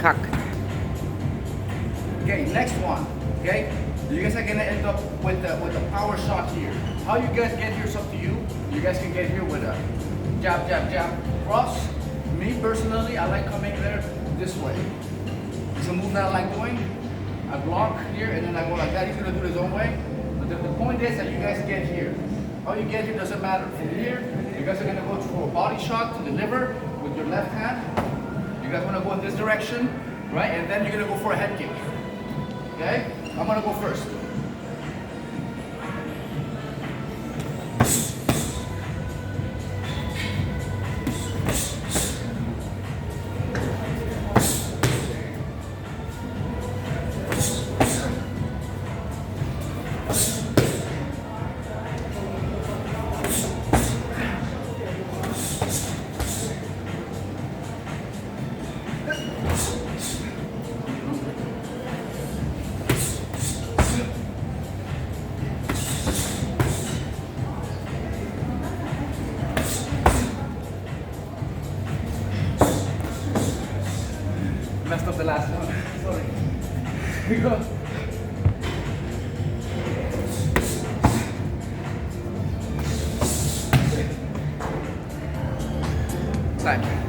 คัก Okay, next one. Okay, you guys are gonna end up with a power shot here. How you guys get here is up to you. You guys can get here with a jab, jab, jab, cross. Me personally, I like coming there this way. It's a move that I like doing. I block here and then I go like that. He's gonna do it his own way. But the point is that you guys get here. How you get here doesn't matter. From here, you guys are gonna go for a body shot to the liver with your left hand. You guys wanna go in this direction, right? And then you're gonna go for a head kick. Okay? I'm gonna go first. Messed up the last one. Sorry. Here we go. Time.